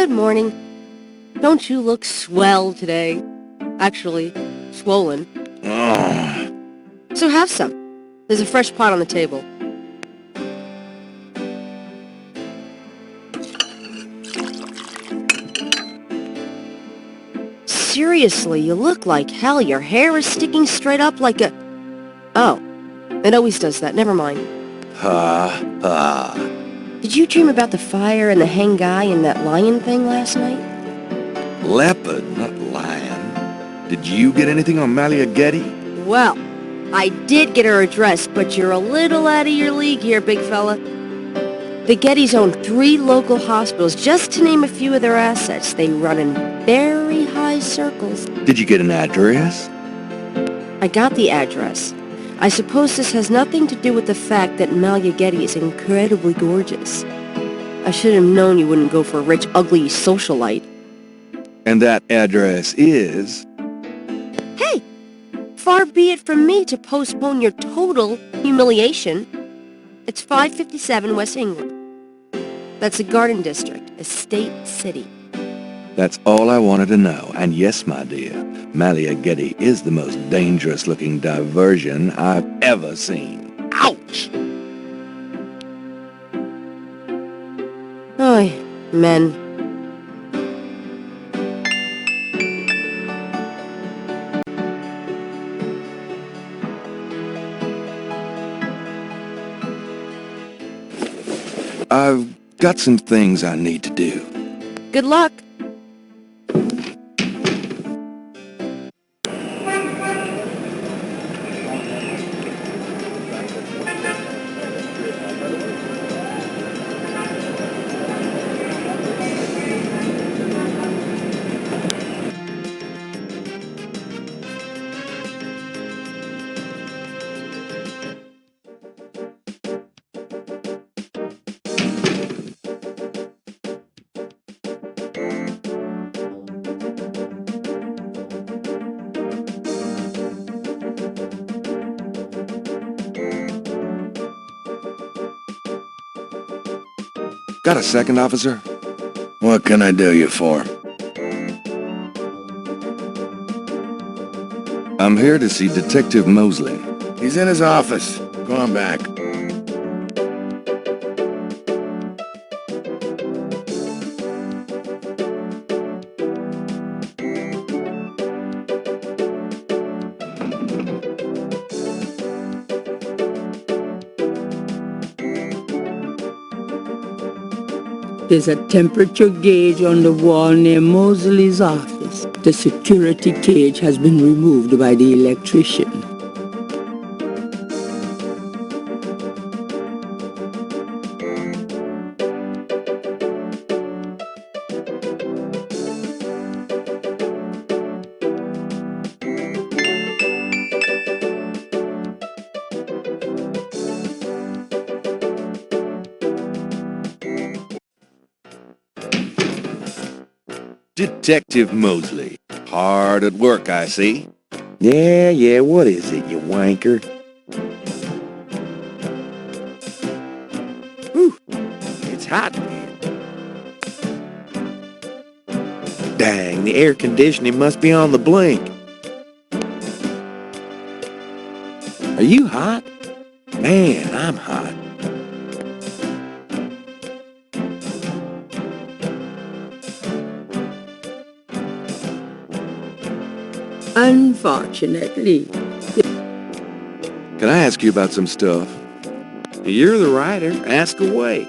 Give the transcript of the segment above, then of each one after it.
Good morning. Don't you look swell today? Actually, swollen. Oh. So have some. There's a fresh pot on the table. Seriously, you look like hell. Your hair is sticking straight up like a... Oh, it always does that. Never mind. Did you dream about the fire and the hang guy and that lion thing last night? Leopard, not lion. Did you get anything on Malia Gedde? Well, I did get her address, but you're a little out of your league here, big fella. The Geddes own 3 local hospitals, just to name a few of their assets. They run in very high circles. Did you get an address? I got the address. I suppose this has nothing to do with the fact that Malia Gedde is incredibly gorgeous. I should have known you wouldn't go for a rich, ugly socialite. And that address is... Hey! Far be it from me to postpone your total humiliation. It's 557 West England. That's a garden district, a state city. That's all I wanted to know. And yes, my dear, Malia Gedde is the most dangerous-looking diversion I've ever seen. Ouch! Oy, men. I've got some things I need to do. Good luck. Got a second, officer? What can I do you for? I'm here to see Detective Mosley. He's in his office. Go on back. There's a temperature gauge on the wall near Mosley's office. The security cage has been removed by the electrician. Detective Mosley. Hard at work, I see. Yeah, what is it, you wanker? Whew, it's hot, man. Dang, the air conditioning must be on the blink. Are you hot? Man, I'm hot. Unfortunately. Can I ask you about some stuff? You're the writer. Ask away.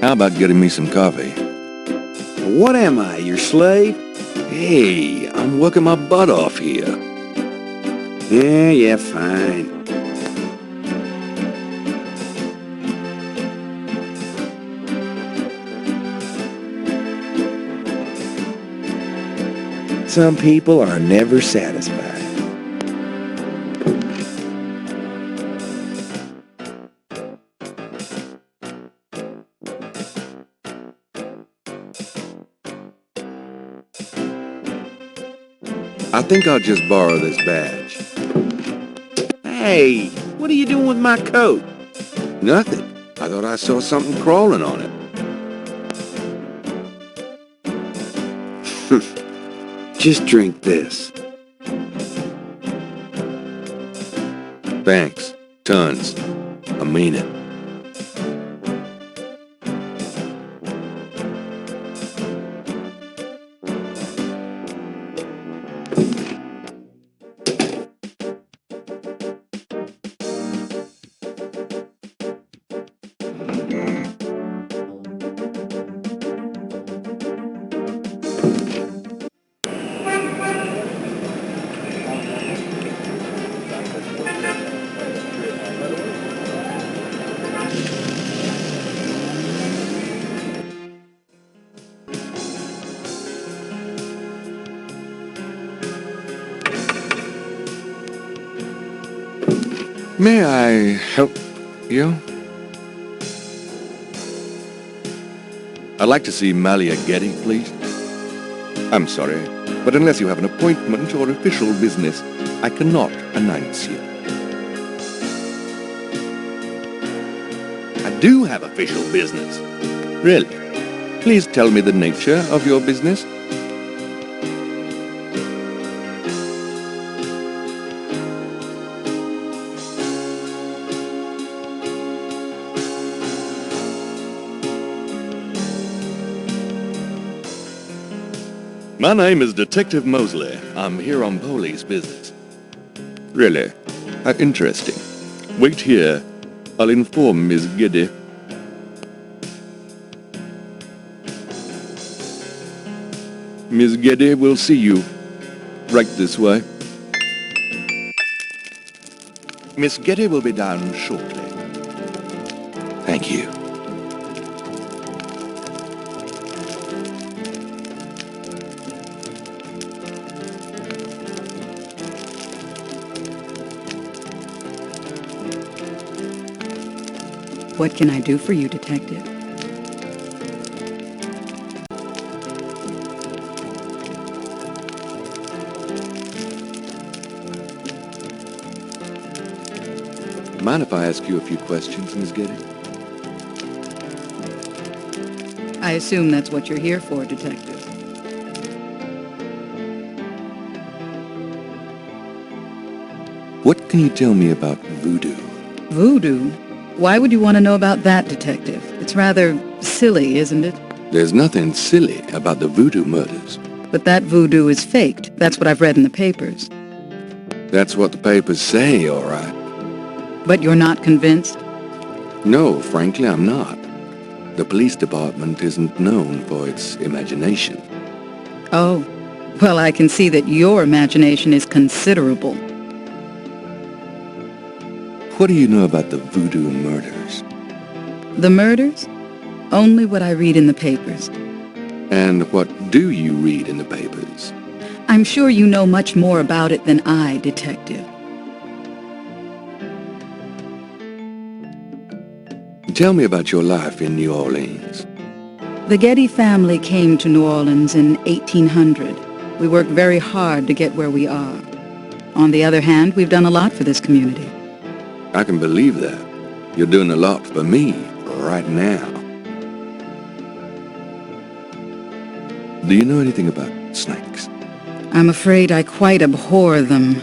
How about getting me some coffee? What am I, your slave? Hey, I'm working my butt off here. Yeah, fine. Some people are never satisfied. I think I'll just borrow this badge. Hey, what are you doing with my coat? Nothing. I thought I saw something crawling on it. Just drink this. Thanks. Tons. I mean it. May I help you? I'd like to see Malia Gedde, please. I'm sorry, but unless you have an appointment or official business, I cannot announce you. I do have official business. Really? Please tell me the nature of your business. My name is Detective Mosley. I'm here on police business. Really? Interesting. Wait here. I'll inform Miss Gedde. Miss Gedde will see you. Right this way. Miss Gedde will be down shortly. Thank you. What can I do for you, Detective? Mind if I ask you a few questions, Miss Gedde? I assume that's what you're here for, Detective. What can you tell me about voodoo? Voodoo? Why would you want to know about that, Detective? It's rather silly, isn't it? There's nothing silly about the voodoo murders. But that voodoo is faked. That's what I've read in the papers. That's what the papers say, all right. But you're not convinced? No, frankly, I'm not. The police department isn't known for its imagination. Oh. Well, I can see that your imagination is considerable. What do you know about the voodoo murders? The murders? Only what I read in the papers. And what do you read in the papers? I'm sure you know much more about it than I, Detective. Tell me about your life in New Orleans. The Gedde family came to New Orleans in 1800. We worked very hard to get where we are. On the other hand, we've done a lot for this community. I can believe that. You're doing a lot for me right now. Do you know anything about snakes? I'm afraid I quite abhor them.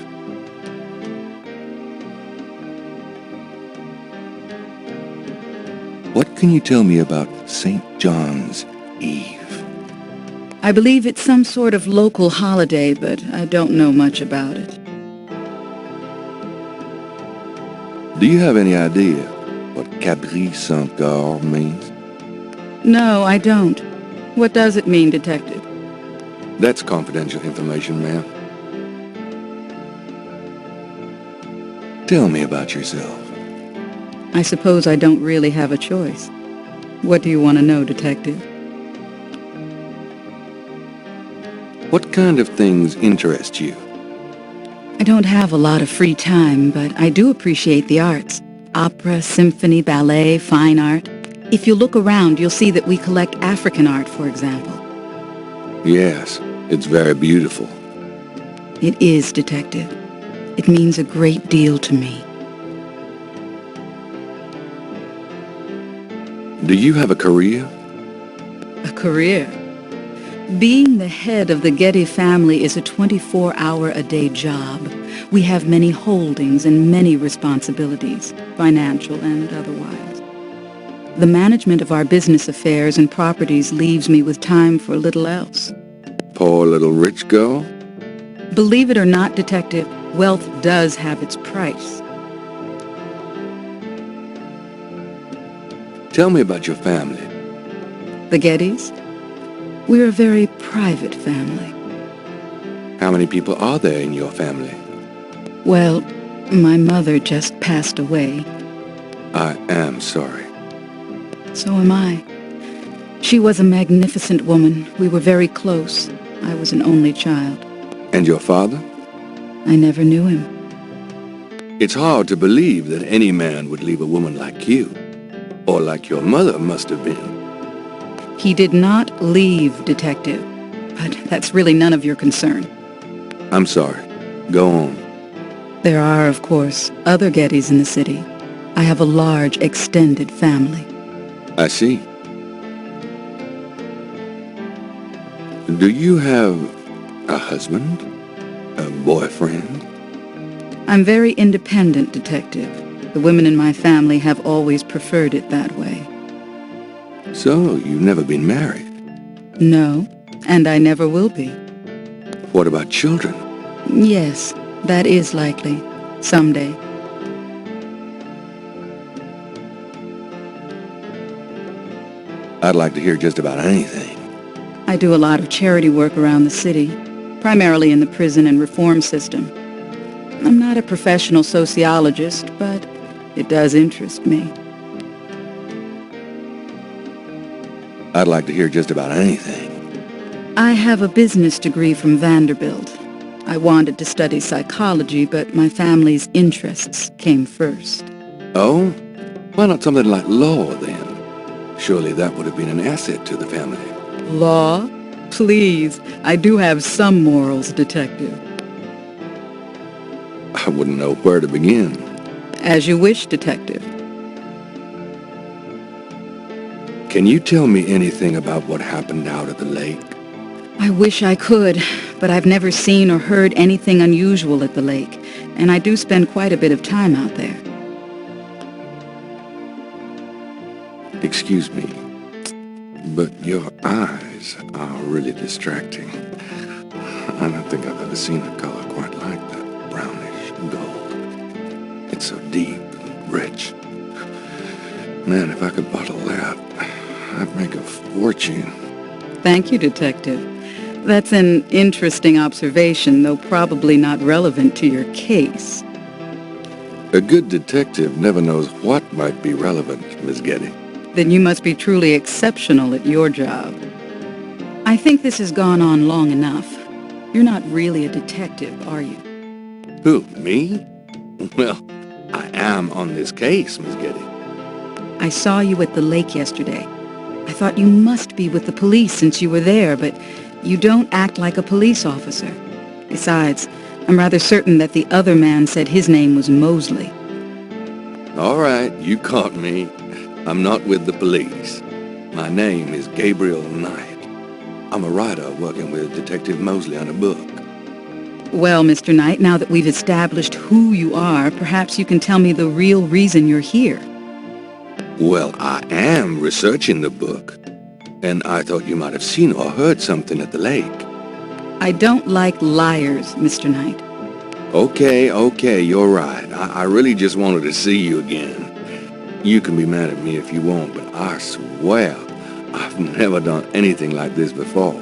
What can you tell me about St. John's Eve? I believe it's some sort of local holiday, but I don't know much about it. Do you have any idea what Cabri Saint-Gar means? No, I don't. What does it mean, Detective? That's confidential information, ma'am. Tell me about yourself. I suppose I don't really have a choice. What do you want to know, Detective? What kind of things interest you? I don't have a lot of free time, but I do appreciate the arts. Opera, symphony, ballet, fine art. If you look around, you'll see that we collect African art, for example. Yes, it's very beautiful. It is, Detective. It means a great deal to me. Do you have a career? A career? Being the head of the Gedde family is a 24-hour-a-day job. We have many holdings and many responsibilities, financial and otherwise. The management of our business affairs and properties leaves me with time for little else. Poor little rich girl? Believe it or not, Detective, wealth does have its price. Tell me about your family. The Geddys? We're a very private family. How many people are there in your family? Well, my mother just passed away. I am sorry. So am I. She was a magnificent woman. We were very close. I was an only child. And your father? I never knew him. It's hard to believe that any man would leave a woman like you, or like your mother must have been. He did not leave, Detective. But that's really none of your concern. I'm sorry. Go on. There are, of course, other Geddys in the city. I have a large, extended family. I see. Do you have a husband? A boyfriend? I'm very independent, Detective. The women in my family have always preferred it that way. So, you've never been married? No, and I never will be. What about children? Yes, that is likely. Someday. I'd like to hear just about anything. I do a lot of charity work around the city, primarily in the prison and reform system. I'm not a professional sociologist, but it does interest me. I'd like to hear just about anything. I have a business degree from Vanderbilt. I wanted to study psychology, but my family's interests came first. Oh? Why not something like law, then? Surely that would have been an asset to the family. Law? Please, I do have some morals, Detective. I wouldn't know where to begin. As you wish, Detective. Can you tell me anything about what happened out at the lake? I wish I could, but I've never seen or heard anything unusual at the lake, and I do spend quite a bit of time out there. Excuse me, but your eyes are really distracting. I don't think I've ever seen a color quite like that. Brownish gold. It's so deep and rich. Man, if I could bottle that, I'd make a fortune. Thank you, Detective. That's an interesting observation, though probably not relevant to your case. A good detective never knows what might be relevant, Miss Gedde. Then you must be truly exceptional at your job. I think this has gone on long enough. You're not really a detective, are you? Who, me? Well, I am on this case, Miss Gedde. I saw you at the lake yesterday. I thought you must be with the police since you were there, but you don't act like a police officer. Besides, I'm rather certain that the other man said his name was Mosley. All right, you caught me. I'm not with the police. My name is Gabriel Knight. I'm a writer working with Detective Mosley on a book. Well, Mr. Knight, now that we've established who you are, perhaps you can tell me the real reason you're here. Well, I am researching the book, and I thought you might have seen or heard something at the lake. I don't like liars, Mr. Knight. Okay, you're right. I really just wanted to see you again. You can be mad at me if you want, but I swear I've never done anything like this before.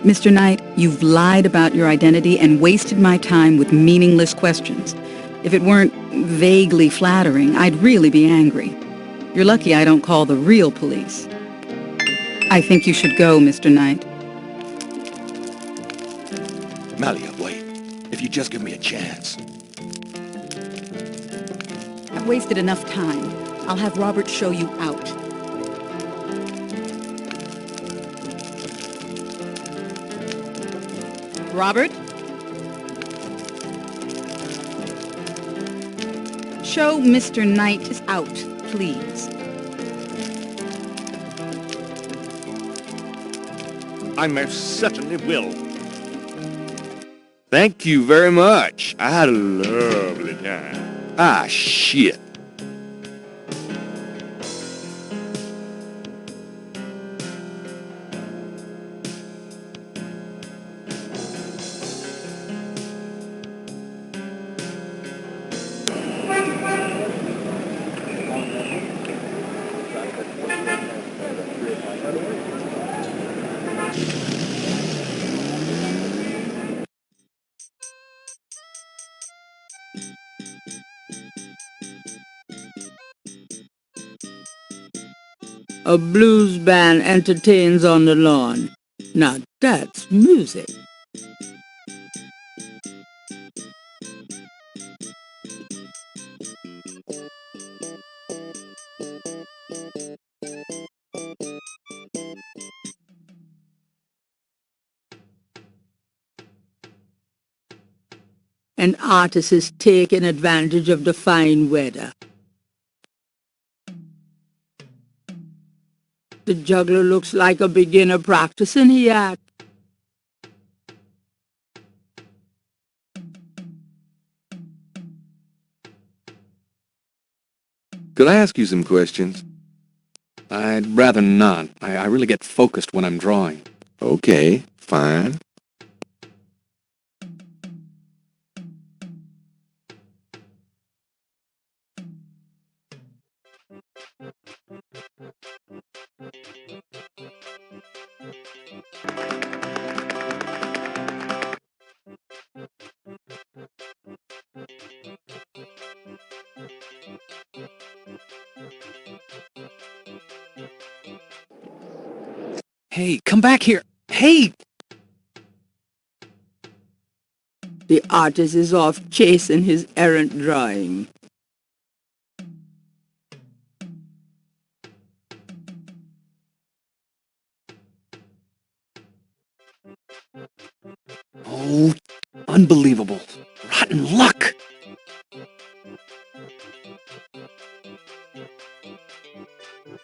Mr. Knight, you've lied about your identity and wasted my time with meaningless questions. If it weren't vaguely flattering, I'd really be angry. You're lucky I don't call the real police. I think you should go, Mr. Knight. Malia, wait. If you just give me a chance. I've wasted enough time. I'll have Robert show you out. Robert? Show Mr. Knight out, please. I most certainly will. Thank you very much. I had a lovely time. Ah, shit. A blues band entertains on the lawn. Now that's music. An artist is taking advantage of the fine weather. The juggler looks like a beginner practicing the act. Could I ask you some questions? I'd rather not. I really get focused when I'm drawing. Okay, fine. Hey, come back here! Hey! The artist is off chasing his errant drawing. Oh, unbelievable. Rotten luck!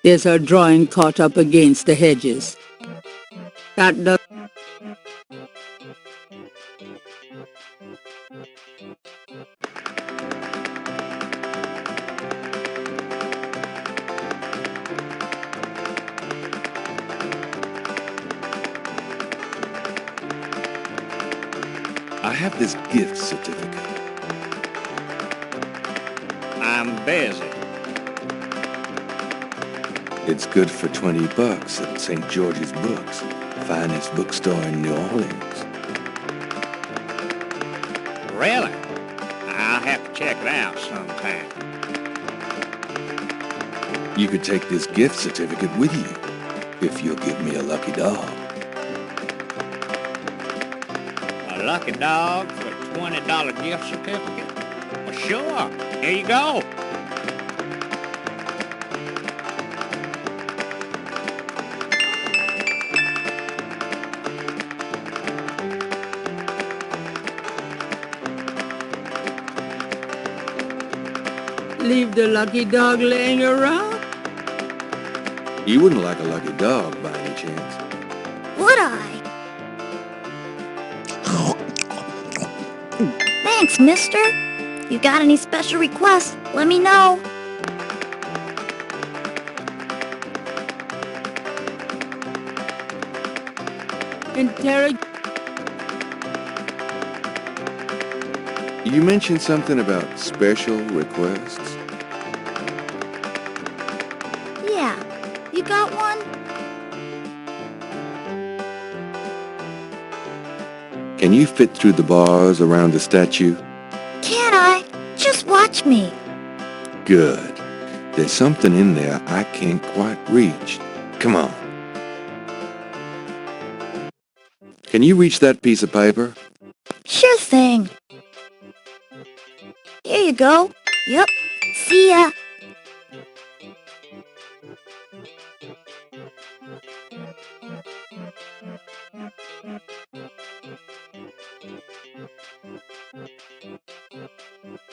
There's her drawing caught up against the hedges. That does... I have this gift certificate. I'm busy. It's good for $20 at St. George's Books, finest bookstore in New Orleans. Really? I'll have to check it out sometime. You could take this gift certificate with you, if you'll give me a lucky dog. A lucky dog for a $20 gift certificate? Well, sure. Here you go. Leave the lucky dog laying around? You wouldn't like a lucky dog by any chance. Would I? Thanks, mister. You got any special requests, let me know. You mentioned something about special requests. Yeah, you got one? Can you fit through the bars around the statue? Can I? Just watch me. Good. There's something in there I can't quite reach. Come on. Can you reach that piece of paper? Sure thing. Here you go. Yep. See ya.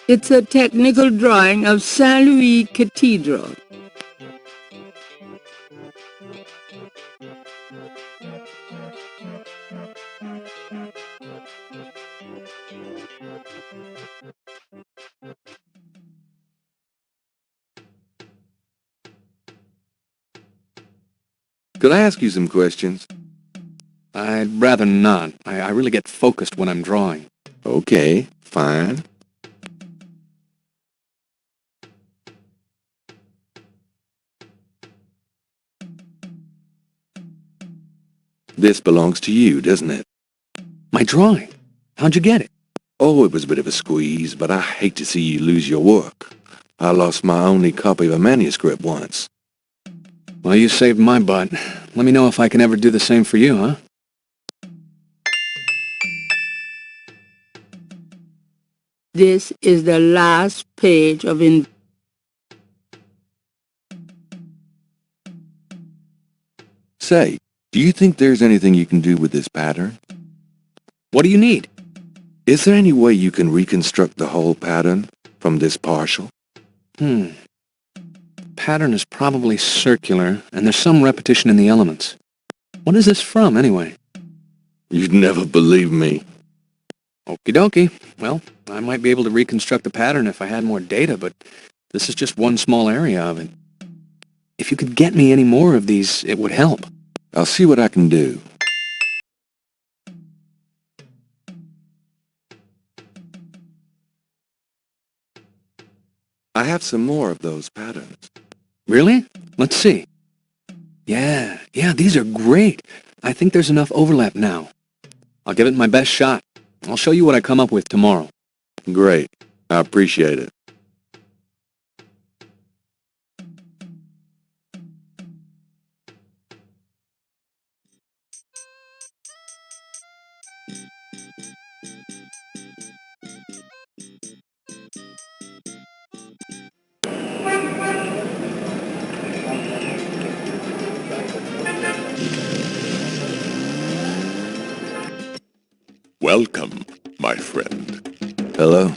It's a technical drawing of Saint Louis Cathedral. Could I ask you some questions? I'd rather not. I really get focused when I'm drawing. Okay, fine. This belongs to you, doesn't it? My drawing? How'd you get it? Oh, it was a bit of a squeeze, but I hate to see you lose your work. I lost my only copy of a manuscript once. Well, you saved my butt. Let me know if I can ever do the same for you, huh? This is the last page of Say, do you think there's anything you can do with this pattern? What do you need? Is there any way you can reconstruct the whole pattern from this partial? Pattern is probably circular, and there's some repetition in the elements. What is this from, anyway? You'd never believe me. Okie dokie. Well, I might be able to reconstruct the pattern if I had more data, but this is just one small area of it. If you could get me any more of these, it would help. I'll see what I can do. I have some more of those patterns. Really? Let's see. Yeah, these are great. I think there's enough overlap now. I'll give it my best shot. I'll show you what I come up with tomorrow. Great. I appreciate it. Welcome, my friend. Hello?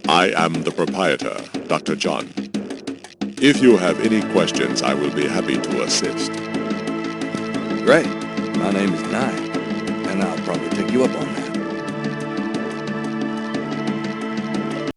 I am the proprietor, Dr. John. If you have any questions, I will be happy to assist. Great. My name is Nye.